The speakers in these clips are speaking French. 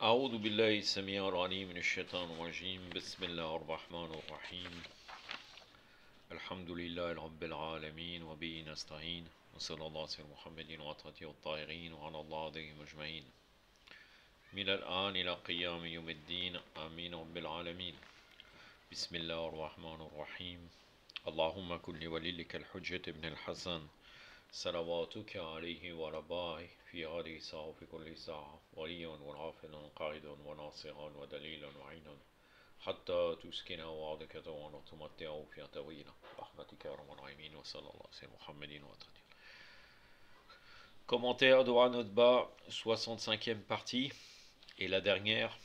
أعوذ بالله السميع العليم من الشيطان الرجيم بسم الله الرحمن الرحيم الحمد لله رب العالمين وبه نستعين وصلى الله على محمد وعلى الطاهرين وعلى الله عليهم أجمعين من الآن إلى قيام يوم الدين آمين رب العالمين بسم الله الرحمن الرحيم اللهم كن لوليك الحجة ابن الحسن صلواتك عليه ورباه في هذه الساعة في كل ساعة وليا ونافلا قائدا وناصرا ودليلا وعينا حتى تسكن وعدك دوان وتمتعه فيها طويلا رحمتك يا رب العالمين وصلى الله على محمد وعلى. Commentaire de Anotba, 65e partie, et la dernière,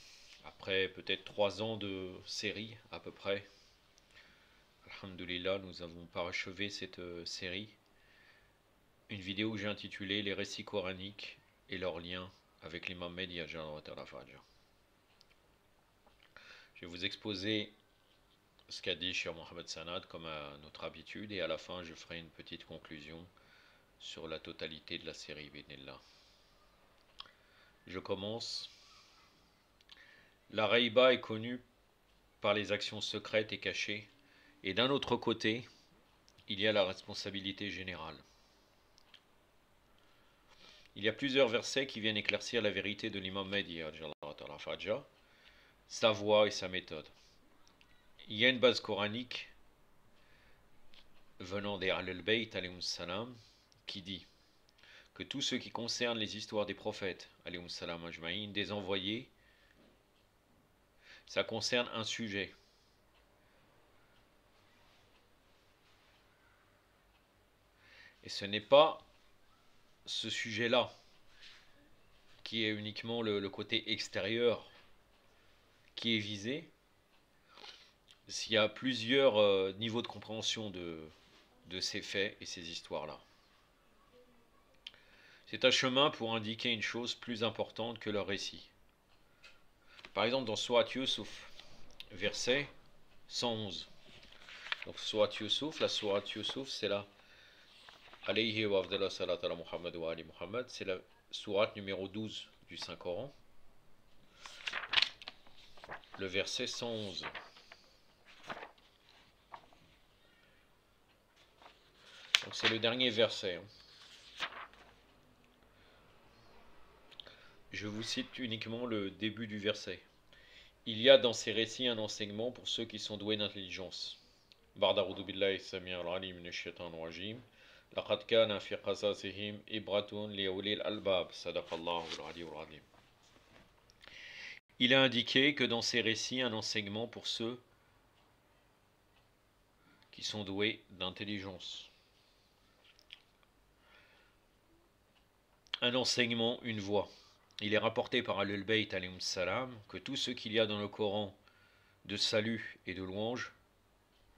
après peut-être 3 ans de série à peu près. Alhamdulillah, nous avons parachevé cette série. Une vidéo que j'ai intitulée Les récits coraniques et leurs liens avec l'imam Mehdi al-Fajr. Je vais vous exposer ce qu'a dit Cheikh Mohamed Sanad comme à notre habitude et à la fin je ferai une petite conclusion sur la totalité de la série Bidnillah. Je commence. La Raïba est connue par les actions secrètes et cachées et d'un autre côté il y a la responsabilité générale. Il y a plusieurs versets qui viennent éclaircir la vérité de l'imam Mehdi al-Fajr, sa voix et sa méthode. Il y a une base coranique venant des Ahlul Bayt alayhim salam qui dit que tout ce qui concerne les histoires des prophètes alayhim salam ajma'in, des envoyés, ça concerne un sujet. Et ce n'est pas ce sujet-là qui est uniquement le côté extérieur qui est visé. S'il y a plusieurs niveaux de compréhension de ces faits et ces histoires-là. C'est un chemin pour indiquer une chose plus importante que leur récit. Par exemple, dans Surat Yusuf, verset 111. Donc, Surat Yusuf, la Surat Yusuf, c'est la Alayhi wa afdala salat ala Muhammad wa ali Muhammad, c'est la Surat numéro 12 du Saint-Coran. Le verset 111. Donc, c'est le dernier verset. Je vous cite uniquement le début du verset. Il y a dans ces récits un enseignement pour ceux qui sont doués d'intelligence. Ba'da'oudhu billahi samir al-alim minash shaitanir rajim. Laqad kana fi qasasihim ibratun li ulil albab. Sadaqallahu al-aliyyul azim. Il a indiqué que dans ces récits un enseignement pour ceux qui sont doués d'intelligence. Un enseignement, une voie. Il est rapporté par Ahlul Bayt alayhim salam que tout ce qu'il y a dans le Coran de salut et de louange,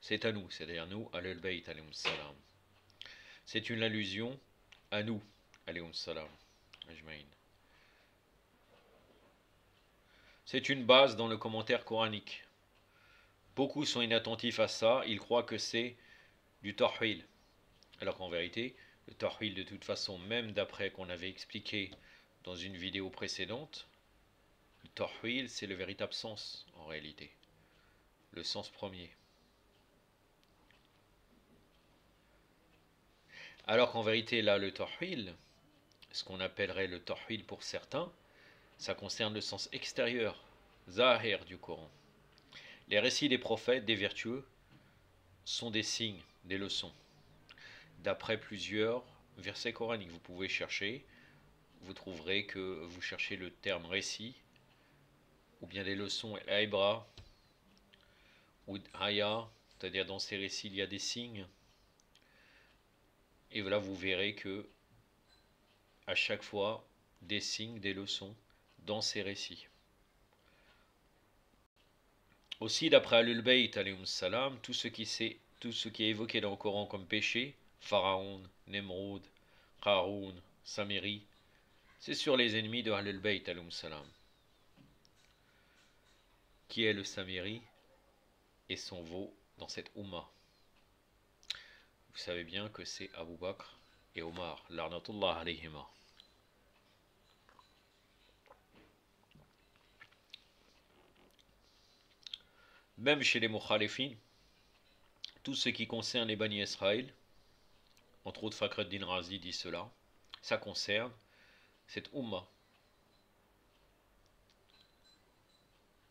c'est à nous, c'est-à-dire nous, Ahlul Bayt alayhim salam. C'est une allusion à nous, alayhim salam, ajma'in. C'est une base dans le commentaire coranique. Beaucoup sont inattentifs à ça, ils croient que c'est du tawhid. Alors qu'en vérité, le tawhid de toute façon, même d'après qu'on avait expliqué dans une vidéo précédente, le tawhid c'est le véritable sens en réalité, le sens premier. Alors qu'en vérité là le tawhid, ce qu'on appellerait le tawhid pour certains, ça concerne le sens extérieur, zahir du Coran. Les récits des prophètes, des vertueux, sont des signes, des leçons. D'après plusieurs versets coraniques, vous pouvez chercher, vous trouverez que vous cherchez le terme récit, ou bien des leçons aïbra, ou haya, c'est-à-dire dans ces récits il y a des signes, et voilà vous verrez que à chaque fois des signes, des leçons dans ces récits. Aussi d'après Ahlul Bayt alayhim salam, tout ce qui est évoqué dans le Coran comme péché, Pharaon, Nemrod, Qaroun, Samiri, c'est sur les ennemis de Ahlul Bayt alayhim salam. Qui est le Samiri et son veau dans cette Ummah? Vous savez bien que c'est Abu Bakr et Omar, l'arnatullah alayhima. même chez les Mukhalifin, tout ce qui concerne les Bani Israël, entre autres Fakhreddin Razi dit cela, ça concerne cette Ummah.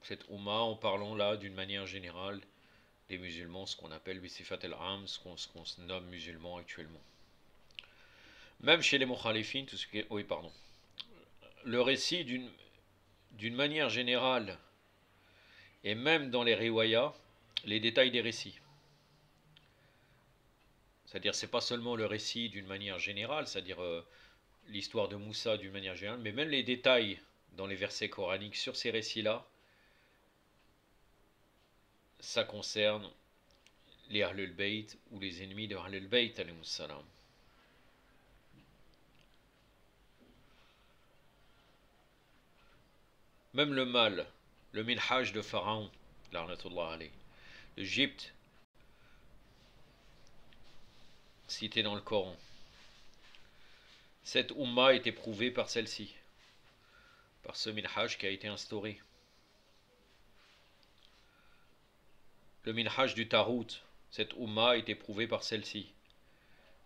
Cette Ummah, en parlant là d'une manière générale des musulmans, ce qu'on appelle Bisifat al-Am, ce qu'on se nomme musulmans actuellement. Même chez les Mukhalifin, tout ce qui est, oui, pardon, le récit d'une manière générale, et même dans les riwayas, les détails des récits. C'est-à-dire, c'est pas seulement le récit d'une manière générale, c'est-à-dire l'histoire de Moussa d'une manière générale, mais même les détails dans les versets coraniques sur ces récits-là, ça concerne les Ahlul Bayt ou les ennemis de Ahlul Bayt, alayhi salam. Même le mal, le minhaj de Pharaon, la'natullah alayh, l'Égypte, cité dans le Coran. Cette Ummah est éprouvée par celle-ci, par ce minhaj qui a été instauré. Le minhaj du Tarout, cette Ummah est éprouvée par celle-ci,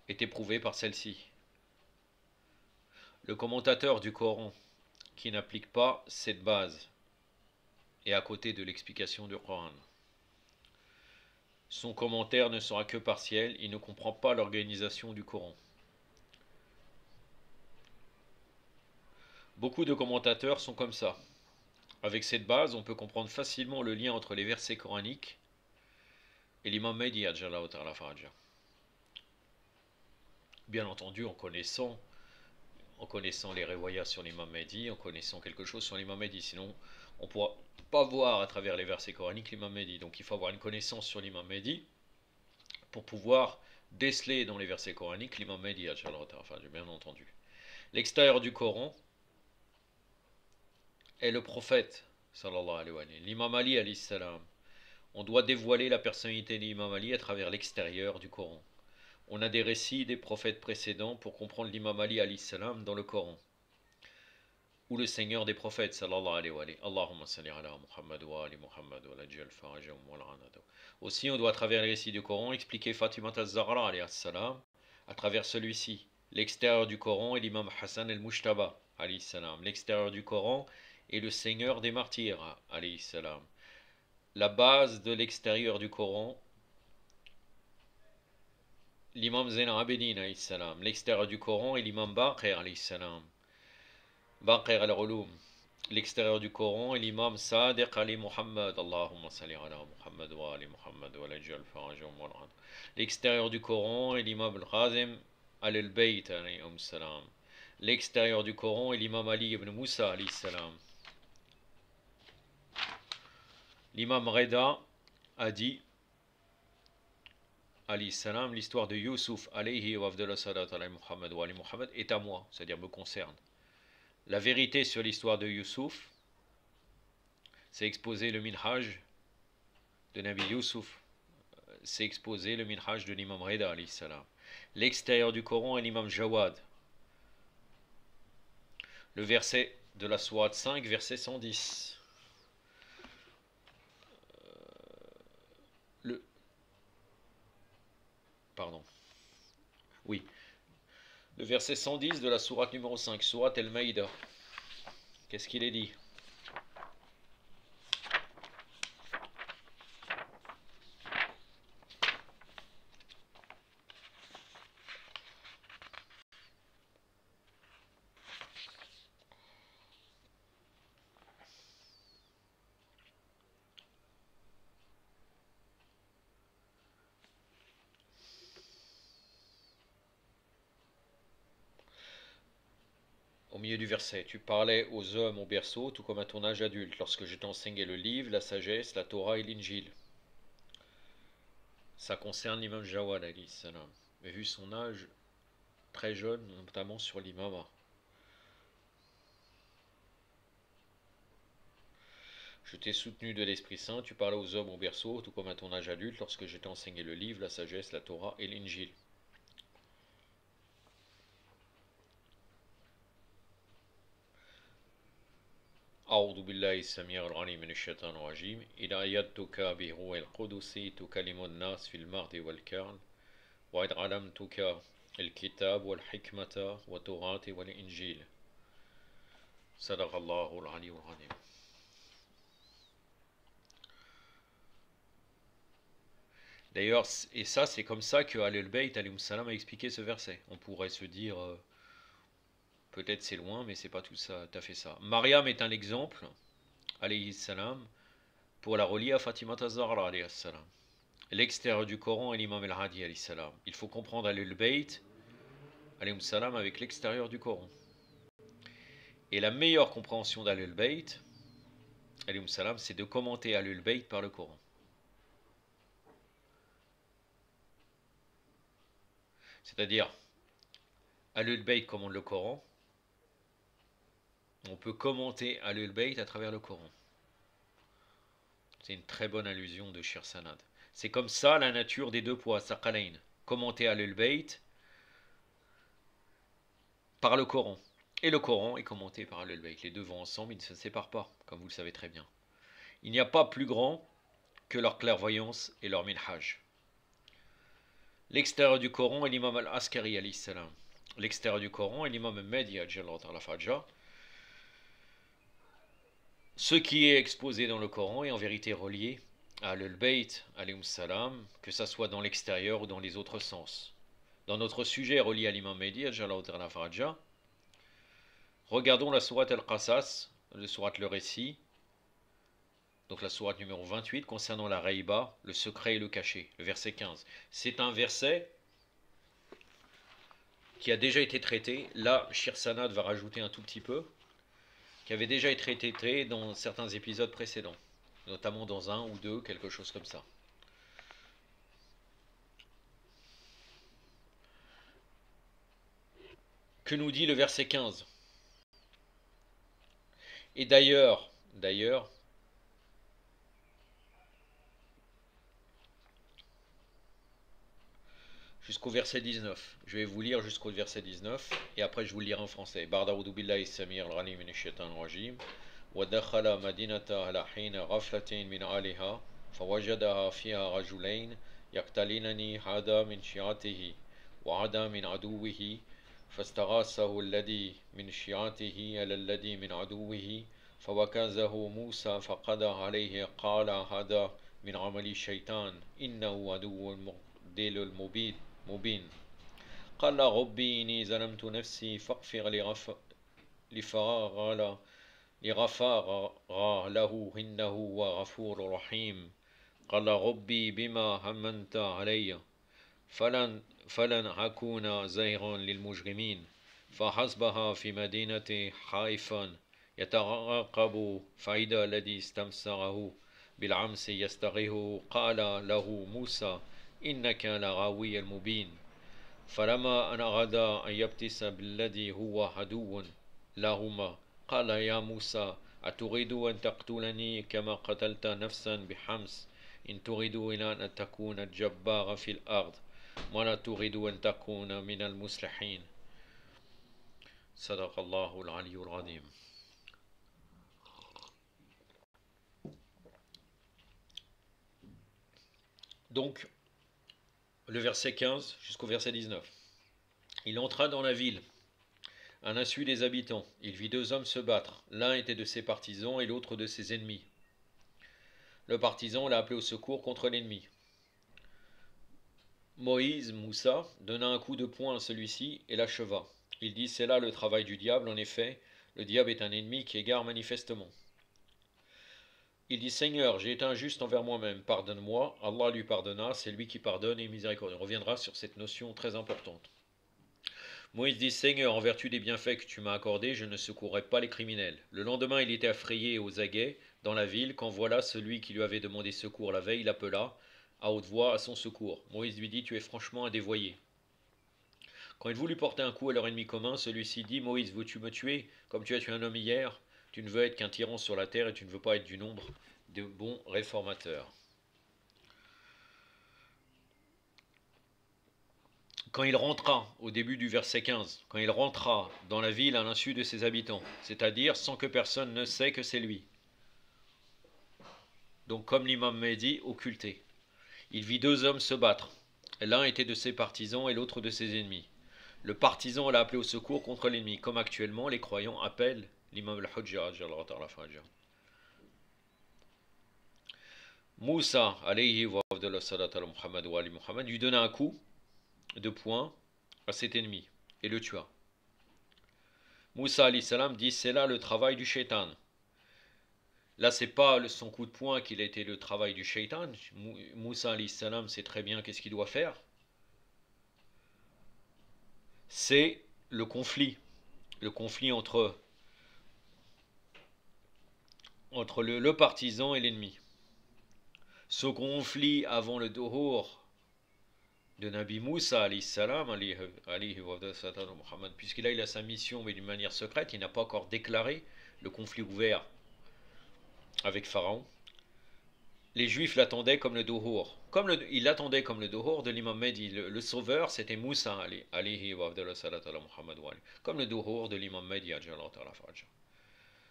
est éprouvée par celle-ci. Le commentateur du Coran qui n'applique pas cette base est à côté de l'explication du Coran. Son commentaire ne sera que partiel, il ne comprend pas l'organisation du Coran. Beaucoup de commentateurs sont comme ça. Avec cette base, on peut comprendre facilement le lien entre les versets coraniques et l'imam Mahdi, bien entendu en connaissant les riwayas sur l'imam Mahdi, en connaissant quelque chose sur l'imam Mahdi, sinon on ne pourra pas voir à travers les versets coraniques l'imam Mahdi. Donc il faut avoir une connaissance sur l'imam Mahdi pour pouvoir déceler dans les versets coraniques l'imam Mahdi, bien entendu. L'extérieur du Coran est le prophète, sallallahu alayhi wa sallam, l'imam Ali alayhi salam. On doit dévoiler la personnalité de l'imam Ali à travers l'extérieur du Coran. On a des récits des prophètes précédents pour comprendre l'imam Ali alayhi salam dans le Coran. Ou le Seigneur des prophètes, sallallahu alayhi wa sallam. Allahumma salli ala Muhammad wa ali Muhammad wa la jal farajahum wa al-anadu. Aussi, on doit à travers les récits du Coran expliquer Fatima az-Zahra alayhi salam à travers celui-ci. L'extérieur du Coran est l'imam Hassan al-Mushtaba alayhi salam. L'extérieur du Coran est le Seigneur des martyrs alayhi salam. La base de l'extérieur du Coran, l'imam Zayn al-Abidin alayhi salam. L'extérieur du Coran est l'imam Baqir alayhi salam. Baqir al-Ulum. L'extérieur du Coran est l'imam Sadiq Ali Muhammad. Allahumma salli ala Muhammad wa ali Muhammad wa la jal farajahum wa al-anadu. L'extérieur du Coran est l'imam al-Khazim al-Bayt alayhi salam. L'extérieur du Coran est l'imam Ali ibn Moussa alayhi salam. L'imam Reda a dit alayhi salam, l'histoire de Youssouf alayhi wa afdallah salat alayhi Muhammad wa ali Muhammad est à moi, c'est-à-dire me concerne. La vérité sur l'histoire de Youssouf, c'est exposer le minhaj de Nabi Youssouf, c'est exposer le minhaj de l'imam Reda alayhi salam. L'extérieur du Coran est l'imam Jawad. Le verset de la sourate 5, verset 110. Oui. Le verset 110 de la sourate numéro 5, sourate El-Maïda. Qu'est-ce qu'il est dit? Au milieu du verset, tu parlais aux hommes au berceau, tout comme à ton âge adulte, lorsque je t'enseignais le livre, la sagesse, la Torah et l'Injil. Ça concerne l'imam Jawad, alayhi salam. Mais vu son âge très jeune, notamment sur l'imama. Je t'ai soutenu de l'Esprit Saint, tu parlais aux hommes au berceau, tout comme à ton âge adulte, lorsque je t'ai enseigné le livre, la sagesse, la Torah et l'Injil. أعوذ بالله السميع العليم من الشيطان الرجيم إذا أيدتك بروح القدس تكلم الناس في المهد والكهل وإذ علمتك الكتاب والحكمة والتوراة والإنجيل صدق الله العلي العظيم. D'ailleurs, et ça c'est comme ça que Ahlul-Bayt alayhi salam a expliqué ce verset. On pourrait se dire, peut-être c'est loin, mais c'est pas tout ça, t'as fait ça. Mariam est un exemple, alayhi salam, pour la relier à Fatima az-Zahra alayhi salam. L'extérieur du Coran est l'imam al-Hadi alayhi salam. Il faut comprendre Ahlul-Bayt alayhi salam avec l'extérieur du Coran. Et la meilleure compréhension d'Ahlul-Bayt alayhi salam, c'est de commenter Ahlul-Bayt par le Coran. C'est-à-dire, Ahlul-Bayt commande le Coran, on peut commenter Ahlul-Bayt à travers le Coran. C'est une très bonne allusion de Shir Sanad. C'est comme ça la nature des deux poids, Saqalain. Commenter Ahlul-Bayt par le Coran. Et le Coran est commenté par Ahlul-Bayt. Les deux vont ensemble, ils ne se séparent pas, comme vous le savez très bien. Il n'y a pas plus grand que leur clairvoyance et leur minhaj. L'extérieur du Coran est l'imam al-Askari alayhi salam. L'extérieur du Coran est l'imam al-Mahdi al-Fajr. Ce qui est exposé dans le Coran est en vérité relié à Ahlul-Bayt alayhi salam, que ça soit dans l'extérieur ou dans les autres sens. Dans notre sujet relié à l'imam Mahdi al-Fajr, regardons la sourate al-Qasas, le sourate le récit, donc la sourate numéro 28 concernant la Reiba, le secret et le caché, le verset 15. C'est un verset qui a déjà été traité. Là, Shir Sanad va rajouter un tout petit peu, qui avait déjà été traité dans certains épisodes précédents, notamment dans un ou deux, quelque chose comme ça. Que nous dit le verset 15? Et d'ailleurs, jusqu'au verset 19. Je vais vous lire jusqu'au verset 19 et après je vous le lirai en français. Ba'da'udhu billahi samir al-ghanim min ash-shaytan rajim. Wa dakhala madinata ala hina ghaflatin min aliha fawajadaha fiha rajulain yaqtalinani hada min shi'atihi wa hada min aduwihi فاستغاثه الذي من شيعته على الذي من عدوه فوكزه موسى فقضى عليه قال هذا من عمل الشيطان إنه عدو مضل مبين قال ربي إني ظلمت نفسي فاغفر لغفار له إنه هو غفور رحيم قال ربي بما همنت علي فلن أكون زهرا للمجرمين فحسبها في مدينة خائفا يترقب فإذا الذي استمسره بالعمس يستغيه قال له موسى إنك لغاوي المبين فلما أن أراد أن يبتس بالذي هو عدو لهما قال يا موسى أتريد أن تقتلني كما قتلت نفسا بحمس إن تريد إلى أن تكون الجبار في الأرض ولا تريد أن تكون من المصلحين صدق الله العلي العظيم. Donc, le verset 15 jusqu'au verset 19. Il entra dans la ville, à l'insu des habitants. Il vit deux hommes se battre. L'un était de ses partisans et l'autre de ses ennemis. Le partisan l'a appelé au secours contre l'ennemi. Moïse, Moussa, donna un coup de poing à celui-ci et l'acheva. Il dit, c'est là le travail du diable, en effet, le diable est un ennemi qui égare manifestement. Il dit, Seigneur, j'ai été injuste envers moi-même, pardonne-moi. Allah lui pardonna, c'est lui qui pardonne et miséricordieux. On reviendra sur cette notion très importante. Moïse dit, Seigneur, en vertu des bienfaits que tu m'as accordés, je ne secourrai pas les criminels. Le lendemain, il était affrayé aux aguets dans la ville, quand voilà celui qui lui avait demandé secours la veille l'appela à haute voix à son secours. Moïse lui dit, tu es franchement un dévoyé. Quand il voulut porter un coup à leur ennemi commun, celui-ci dit, Moïse, veux-tu me tuer, comme tu as tué un homme hier? Tu ne veux être qu'un tyran sur la terre et tu ne veux pas être du nombre de bons réformateurs. quand il rentra, au début du verset 15, quand il rentra dans la ville à l'insu de ses habitants, c'est-à-dire sans que personne ne sait que c'est lui. Donc comme l'imam Mehdi, occulté. Il vit deux hommes se battre. L'un était de ses partisans et l'autre de ses ennemis. Le partisan l'a appelé au secours contre l'ennemi, comme actuellement les croyants appellent l'imam al-Hujja. Moussa, alayhi wa salat ala Muhammad wa ali Muhammad, lui donna un coup de poing à cet ennemi et le tua. Moussa alayhi salam dit c'est là le travail du shaitan. Là, c'est pas son coup de poing qu'il a été le travail du shaitan. Moussa alayhi salam sait très bien qu'est-ce qu'il doit faire. C'est le conflit entre le partisan et l'ennemi. Ce conflit avant le dohor de Nabi Moussa alayhi salam, puisqu'il a sa mission mais d'une manière secrète, il n'a pas encore déclaré le conflit ouvert avec Pharaon. Les Juifs l'attendaient comme le dohor. Il l'attendait comme le dohor de l'imam Mehdi. Le sauveur, c'était Moussa alayhi wa Muhammad wa ali. Comme le dohor de l'imam Mehdi.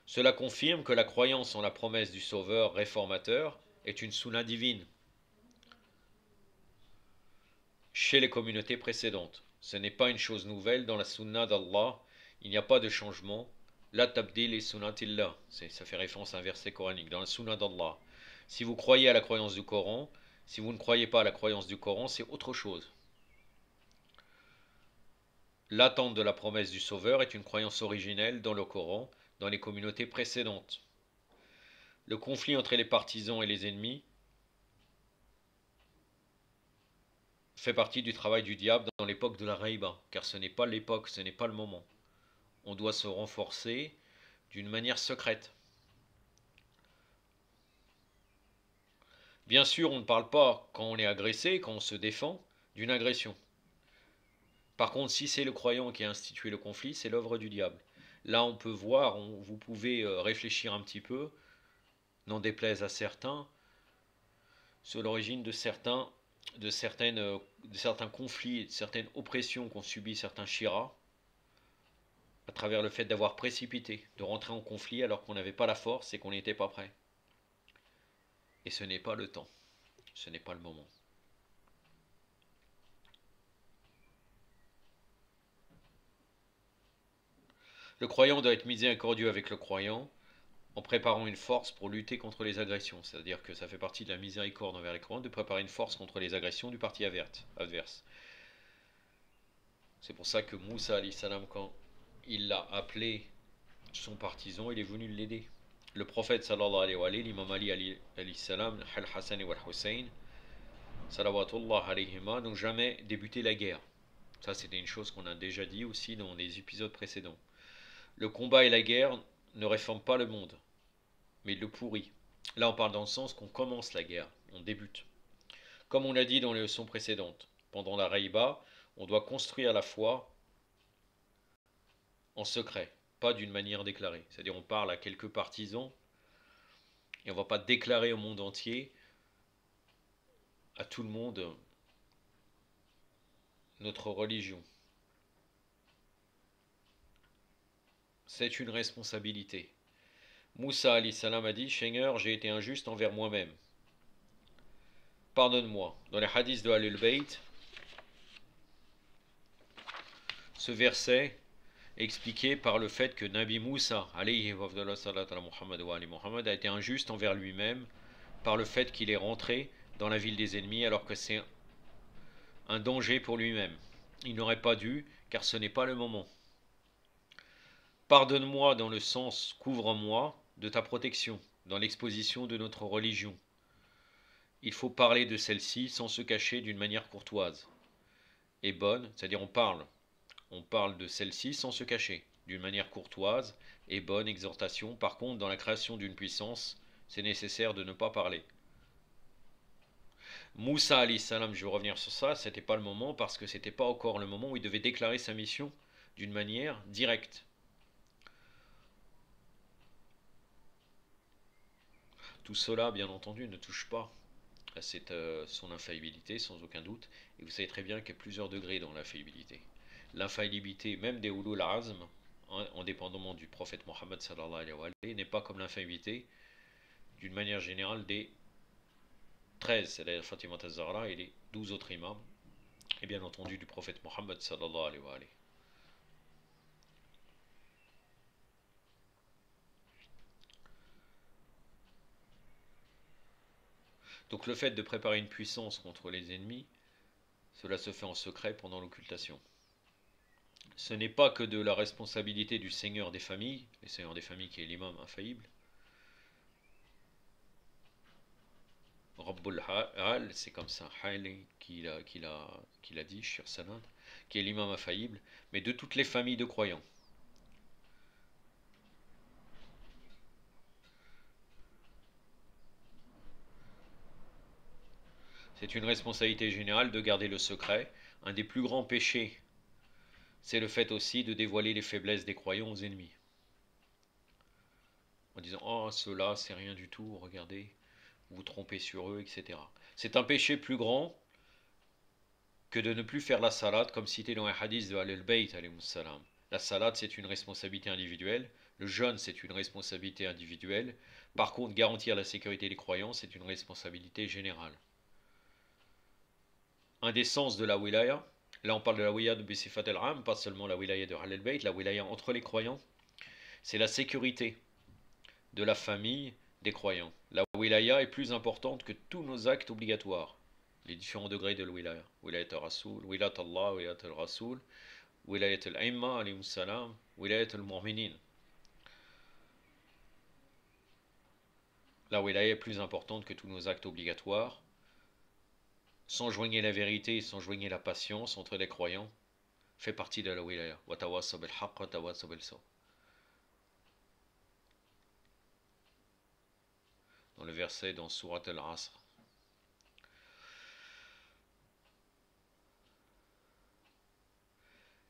Cela confirme que la croyance en la promesse du sauveur réformateur est une sunna divine chez les communautés précédentes. Ce n'est pas une chose nouvelle dans la sunna d'Allah. Il n'y a pas de changement. La tabdil et sunnatillah. Ça fait référence à un verset coranique. Dans la sunna d'Allah. Si vous croyez à la croyance du Coran, si vous ne croyez pas à la croyance du Coran, c'est autre chose. L'attente de la promesse du Sauveur est une croyance originelle dans le Coran, dans les communautés précédentes. Le conflit entre les partisans et les ennemis fait partie du travail du diable dans l'époque de la Raïba, car ce n'est pas l'époque, ce n'est pas le moment. On doit se renforcer d'une manière secrète. Bien sûr, on ne parle pas, quand on est agressé, quand on se défend, d'une agression. Par contre, si c'est le croyant qui a institué le conflit, c'est l'œuvre du diable. Là, on peut voir, vous pouvez réfléchir un petit peu, n'en déplaise à certains, sur l'origine de certains conflits, de certaines oppressions qu'ont subi certains Shiras, à travers le fait d'avoir précipité, de rentrer en conflit alors qu'on n'avait pas la force et qu'on n'était pas prêt. Et ce n'est pas le temps, ce n'est pas le moment. Le croyant doit être miséricordieux avec le croyant en préparant une force pour lutter contre les agressions. C'est-à-dire que ça fait partie de la miséricorde envers les croyants de préparer une force contre les agressions du parti adverse. C'est pour ça que Moussa alayhi salam, quand il l'a appelé son partisan, il est venu l'aider. Le prophète sallallahu alayhi wa sallam, l'imam Ali alayhi salam, Al-Hassan et Al-Hussein, salawatullah alayhima, n'ont jamais débuté la guerre. Ça, c'était une chose qu'on a déjà dit aussi dans les épisodes précédents. Le combat et la guerre ne réforment pas le monde, mais il le pourrit. Là, on parle dans le sens qu'on commence la guerre, on débute. Comme on l'a dit dans les leçons précédentes, pendant la Raïba, on doit construire la foi en secret, pas d'une manière déclarée. C'est-à-dire on parle à quelques partisans et on ne va pas déclarer au monde entier, à tout le monde, notre religion. C'est une responsabilité. Moussa alayhi salam a dit, Seigneur, j'ai été injuste envers moi-même. Pardonne-moi. Dans les hadiths de Ahlul Bayt, ce verset est expliqué par le fait que Nabi Moussa alayhi wa Muhammad a été injuste envers lui-même par le fait qu'il est rentré dans la ville des ennemis alors que c'est un danger pour lui-même. Il n'aurait pas dû, car ce n'est pas le moment. Pardonne-moi dans le sens couvre-moi de ta protection, dans l'exposition de notre religion. Il faut parler de celle-ci sans se cacher d'une manière courtoise et bonne, c'est-à-dire on parle de celle-ci sans se cacher, d'une manière courtoise et bonne exhortation. Par contre, dans la création d'une puissance, c'est nécessaire de ne pas parler. Moussa alayhi salam, je vais revenir sur ça, c'était pas le moment parce que c'était pas encore le moment où il devait déclarer sa mission d'une manière directe. Tout cela, bien entendu, ne touche pas son infaillibilité, sans aucun doute. Et vous savez très bien qu'il y a plusieurs degrés dans l'infaillibilité. L'infaillibilité, même des ulul azm, indépendamment du prophète Mohammed sallallahu alayhi wa sallam, n'est pas comme l'infaillibilité, d'une manière générale, des 13, c'est-à-dire Fatima al-Zahra et les 12 autres imams, et bien entendu du prophète Mohammed sallallahu alayhi wa sallam. Donc le fait de préparer une puissance contre les ennemis, cela se fait en secret pendant l'occultation. Ce n'est pas que de la responsabilité du Seigneur des familles, le Seigneur des familles qui est l'imam infaillible. Rabbul Hal, c'est comme ça, Hali qu'il a dit, Shir Sanad, qui est l'imam infaillible, mais de toutes les familles de croyants. C'est une responsabilité générale de garder le secret. Un des plus grands péchés, c'est le fait aussi de dévoiler les faiblesses des croyants aux ennemis. En disant, oh, ceux-là, c'est rien du tout, regardez, vous vous trompez sur eux, etc. C'est un péché plus grand que de ne plus faire la salade, comme cité dans un hadith de Al-Bayt, alayhi salam. La salade, c'est une responsabilité individuelle. Le jeûne, c'est une responsabilité individuelle. Par contre, garantir la sécurité des croyants, c'est une responsabilité générale. Un des sens de la wilaya, là on parle de la wilaya de Bisifat al-Ram, pas seulement la wilaya de Al-Bayt, la wilaya entre les croyants, c'est la sécurité de la famille des croyants. La wilaya est plus importante que tous nos actes obligatoires. Les différents degrés de la wilaya. Wilayat al-Rasoul, wilayat Allah, wilayat al-Rasoul, wilayat al-Aimma, alayhi salam, wilayat al-Mu'minin. La wilaya est plus importante que tous nos actes obligatoires. S'enjoigner la vérité et s'enjoigner la patience entre les croyants fait partie de la wilaya. Watawasaw bil haqq, watawasaw bil sabr. Dans le verset dans Surat al-Asr.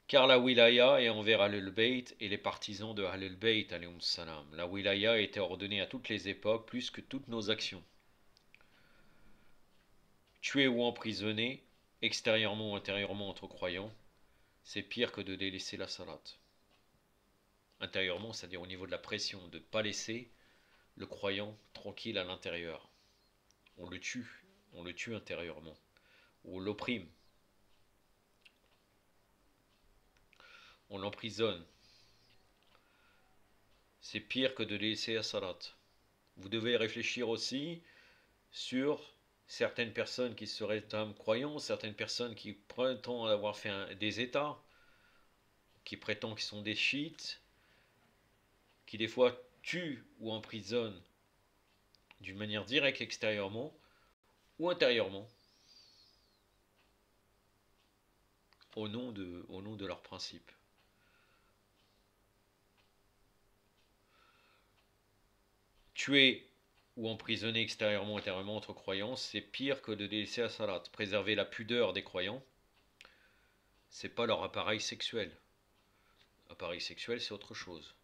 Car la wilaya est envers Ahlul Bayt et les partisans de Ahlul Bayt alayhum salam. La wilaya a été ordonnée à toutes les époques plus que toutes nos actions. Tuer ou emprisonner, extérieurement ou intérieurement entre croyants, c'est pire que de délaisser la salat. Intérieurement, c'est-à-dire au niveau de la pression, de ne pas laisser le croyant tranquille à l'intérieur. On le tue intérieurement, on l'opprime, on l'emprisonne. C'est pire que de laisser la salat. Vous devez réfléchir aussi sur certaines personnes qui seraient croyants, certaines personnes qui prétendent avoir fait des États, qui prétendent qu'ils sont des chiites, qui des fois tuent ou emprisonnent d'une manière directe extérieurement ou intérieurement au nom de leurs principes. Tuer ou emprisonner extérieurement ou intérieurement entre croyants, c'est pire que de délaisser la salat. Préserver la pudeur des croyants, c'est pas leur appareil sexuel. Appareil sexuel, c'est autre chose.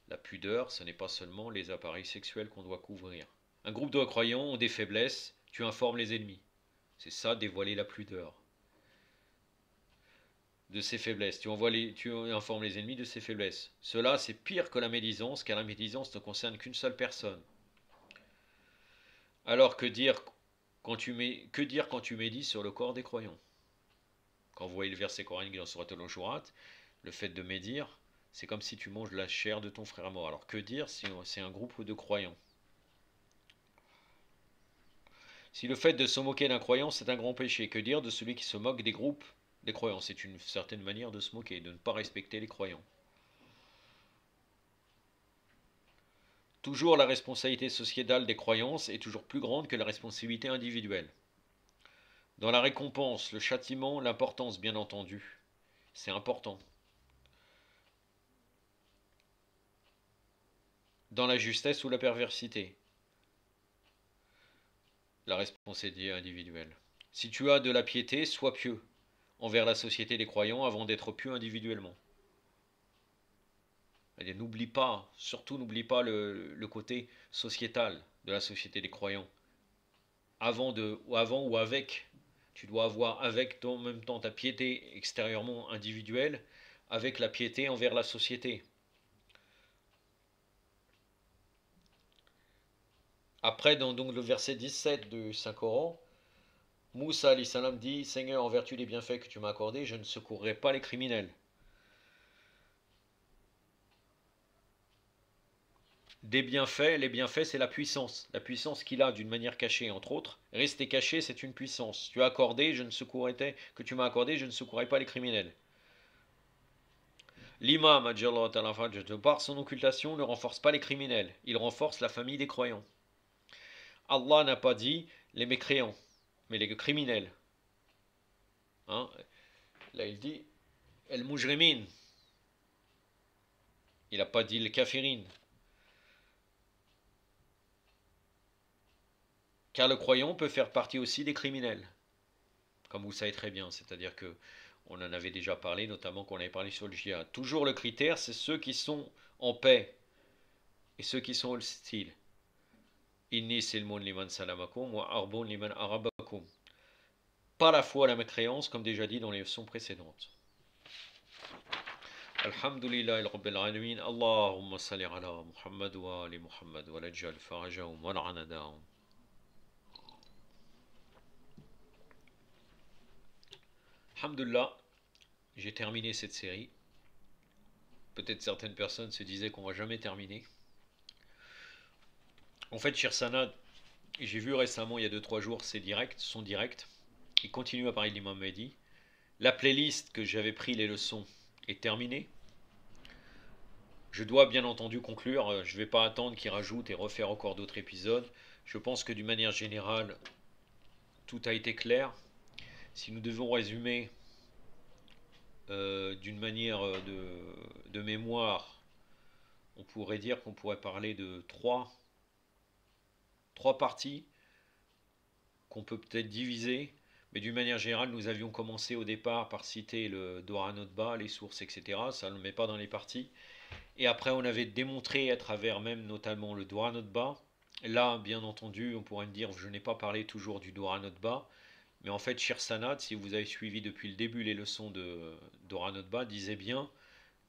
La pudeur, ce n'est pas seulement les appareils sexuels qu'on doit couvrir. Un groupe de croyants ont des faiblesses, tu informes les ennemis. C'est ça, dévoiler la pudeur de ses faiblesses. Tu informes les ennemis de ses faiblesses. Cela, c'est pire que la médisance, car la médisance ne concerne qu'une seule personne. Alors que dire quand tu médites sur le corps des croyants? Quand vous voyez le verset coranique dans Surat al-Hujurat, le fait de médire, c'est comme si tu manges la chair de ton frère mort. Alors que dire si c'est un groupe de croyants? Si le fait de se moquer d'un croyant, c'est un grand péché, que dire de celui qui se moque des groupes des croyants? C'est une certaine manière de se moquer, de ne pas respecter les croyants. Toujours la responsabilité sociétale des croyances est toujours plus grande que la responsabilité individuelle. Dans la récompense, le châtiment, l'importance bien entendu, c'est important. Dans la justesse ou la perversité, la responsabilité individuelle. Si tu as de la piété, sois pieux envers la société des croyants avant d'être pieux individuellement. N'oublie pas, surtout n'oublie pas le côté sociétal de la société des croyants. avant ou avec. Tu dois avoir avec en même temps ta piété extérieurement individuelle avec la piété envers la société. Après, dans donc, le verset 17 du Saint-Coran, Moussa alayhi salam dit: Seigneur, en vertu des bienfaits que tu m'as accordés, je ne secourrai pas les criminels. Des bienfaits, les bienfaits, c'est la puissance. La puissance qu'il a d'une manière cachée, entre autres. Rester caché, c'est une puissance. Tu as accordé, je ne secourrai que tu m'as accordé, je ne secourrai pas les criminels. L'imam, par son occultation, ne renforce pas les criminels. Il renforce la famille des croyants. Allah n'a pas dit les mécréants, mais les criminels. Hein? Là, il dit el mujrimin. Il n'a pas dit le kafirin. Car le croyant peut faire partie aussi des criminels. Comme vous savez très bien, c'est-à-dire que on en avait déjà parlé, notamment quand on avait parlé sur le djihad. Toujours le critère, c'est ceux qui sont en paix et ceux qui sont hostiles. Inni silmun liman salamakum wa arbun liman arabakum. Pas la foi à la mécréance, comme déjà dit dans les leçons précédentes. Alhamdulillah rabbil alamin. Allahumma salli ala Muhammad wa ali Muhammad wa lajjal farajahum wa la'anadahum. Alhamdulillah, j'ai terminé cette série. Peut-être certaines personnes se disaient qu'on va jamais terminer. En fait, Shir Sanad, j'ai vu récemment, il y a 2-3 jours, son direct. Il continue à parler de l'imam Mahdi. La playlist que j'avais pris les leçons est terminée. Je dois bien entendu conclure. Je ne vais pas attendre qu'il rajoute et refaire encore d'autres épisodes. Je pense que d'une manière générale, tout a été clair. Si nous devons résumer d'une manière de mémoire, on pourrait dire qu'on pourrait parler de trois parties qu'on peut peut-être diviser, mais d'une manière générale, nous avions commencé au départ par citer le Dora Notba, les sources, etc. Ça ne le met pas dans les parties. Et après, on avait démontré à travers même notamment le Dora Notba. Là, bien entendu, on pourrait me dire, je n'ai pas parlé toujours du Dora Notba, mais en fait, Shir Sanad, si vous avez suivi depuis le début les leçons de Dora Notba, disait bien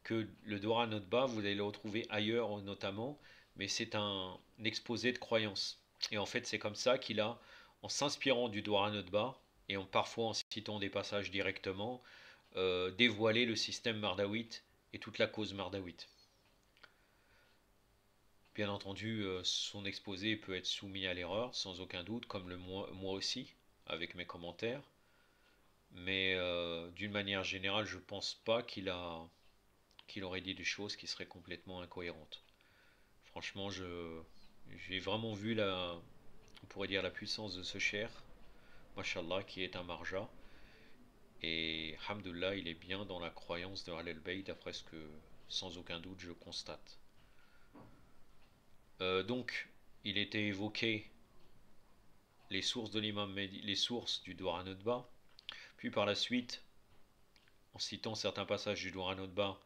que le Dora Notba, vous allez le retrouver ailleurs notamment, mais c'est un exposé de croyances. Et en fait, c'est comme ça qu'il a, en s'inspirant du Dora Notba, et parfois en citant des passages directement, dévoilé le système mardawite et toute la cause mardawite. Bien entendu, son exposé peut être soumis à l'erreur, sans aucun doute, comme moi aussi, avec mes commentaires. Mais d'une manière générale, je ne pense pas qu'il aurait dit des choses qui seraient complètement incohérentes. Franchement, j'ai vraiment vu on pourrait dire la puissance de ce cher, mashallah, qui est un marja. Et hamdullah, il est bien dans la croyance de Ahl al-Bayt, d'après ce que, sans aucun doute, je constate. Donc, il était évoqué les sources de l'imam Mahdi, les sources du Dora Notba. Puis par la suite, en citant certains passages du Dora Notba,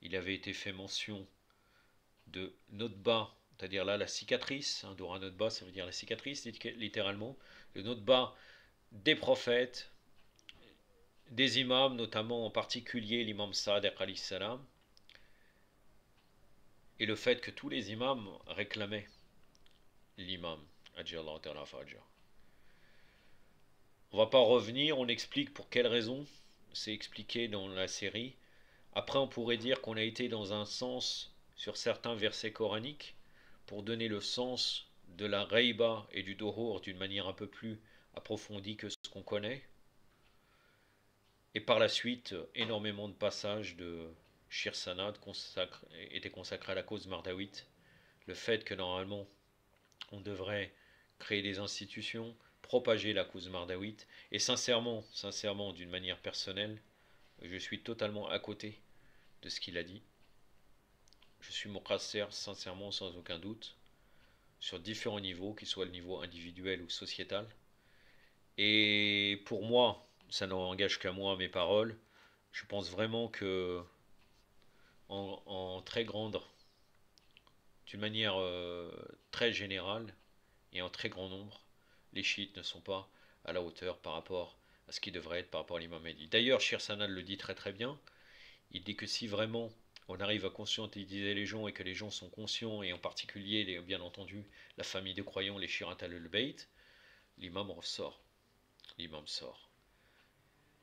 il avait été fait mention de Notba, c'est-à-dire là la cicatrice. Dora Notba, ça veut dire la cicatrice, littéralement. Le Notba des prophètes, des imams, notamment en particulier l'imam Sadiq alayhi salam, et le fait que tous les imams réclamaient l'imam. On va pas revenir, on explique pour quelles raisons, c'est expliqué dans la série. Après, on pourrait dire qu'on a été dans un sens sur certains versets coraniques pour donner le sens de la Reiba et du Dohor d'une manière un peu plus approfondie que ce qu'on connaît. Et par la suite, énormément de passages de Shir Sanad étaient consacrés à la cause mardawite. Le fait que normalement, on devrait créer des institutions, propager la cause mardawite. Et sincèrement, d'une manière personnelle, je suis totalement à côté de ce qu'il a dit. Je suis muqasser, sincèrement, sans aucun doute, sur différents niveaux, qu'il soit le niveau individuel ou sociétal. Et pour moi, ça n'engage qu'à moi mes paroles, je pense vraiment que en très grande, d'une manière très générale et en très grand nombre, les chiites ne sont pas à la hauteur par rapport à ce qui devrait être par rapport à l'imam Mahdi. D'ailleurs, Shir Sanad le dit très très bien. Il dit que si vraiment on arrive à conscientiser les gens et que les gens sont conscients, et en particulier, bien entendu, la famille de croyants, les Shirat al-Bayt, l'imam ressort. L'imam sort.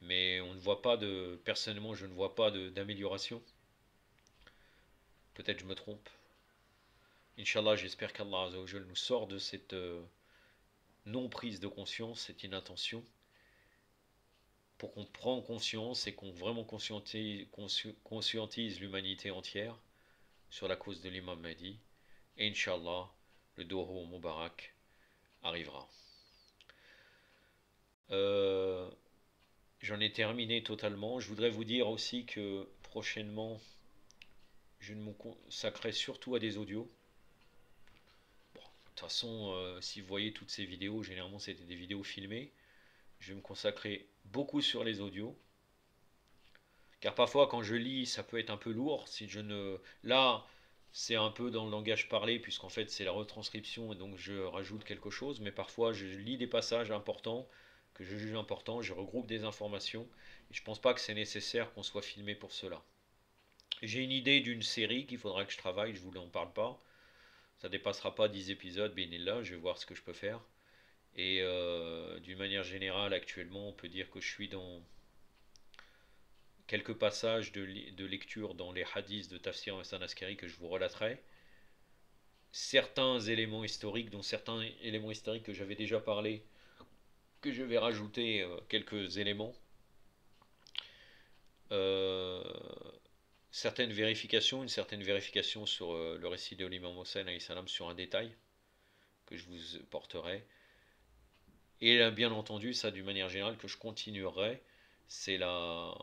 Mais on ne voit pas de. Personnellement, je ne vois pas d'amélioration. Peut-être je me trompe. Inch'Allah, j'espère qu'Allah Azzawajal nous sort de cette non-prise de conscience, cette inattention, pour qu'on prenne conscience et qu'on vraiment conscientise l'humanité entière sur la cause de l'imam Mahdi. Et Inch'Allah, le Doho Mubarak arrivera. J'en ai terminé totalement. Je voudrais vous dire aussi que prochainement, je me consacrerai surtout à des audios. Bon, de toute façon, si vous voyez toutes ces vidéos, généralement c'était des vidéos filmées. Je vais me consacrer beaucoup sur les audios. Car parfois, quand je lis, ça peut être un peu lourd. Si je ne... Là, c'est un peu dans le langage parlé, puisqu'en fait, c'est la retranscription, et donc je rajoute quelque chose. Mais parfois, je lis des passages importants, que je juge importants, je regroupe des informations. Et je pense pas que c'est nécessaire qu'on soit filmé pour cela. J'ai une idée d'une série qu'il faudra que je travaille, je ne vous en parle pas. Ça dépassera pas 10 épisodes, là, je vais voir ce que je peux faire. Et d'une manière générale, actuellement, on peut dire que je suis dans quelques passages de lecture dans les hadiths de Tafsir Hassan Askari que je vous relaterai. Certains éléments historiques, dont certains éléments historiques que j'avais déjà parlé, que je vais rajouter quelques éléments. Une certaine vérification sur le récit de l'imam Hossein sur un détail que je vous porterai. Et bien entendu, ça d'une manière générale que je continuerai, c'est la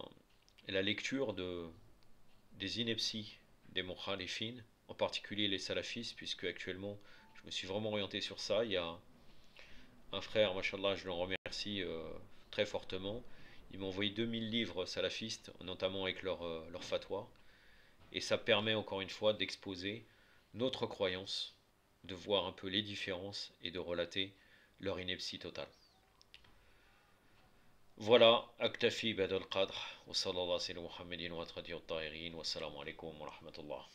lecture des inepties des mukhalifines, en particulier les salafistes, puisque actuellement je me suis vraiment orienté sur ça. Il y a un frère, machallah, je le remercie très fortement. Il m'a envoyé 2000 livres salafistes, notamment avec leur fatwa. Et ça permet encore une fois d'exposer notre croyance, de voir un peu les différences et de relater leur ineptie totale. Voilà, أكتفي بهذا القدر وصلى الله على سيدنا محمد وأطهر الطاهرين والسلام عليكم ورحمة الله.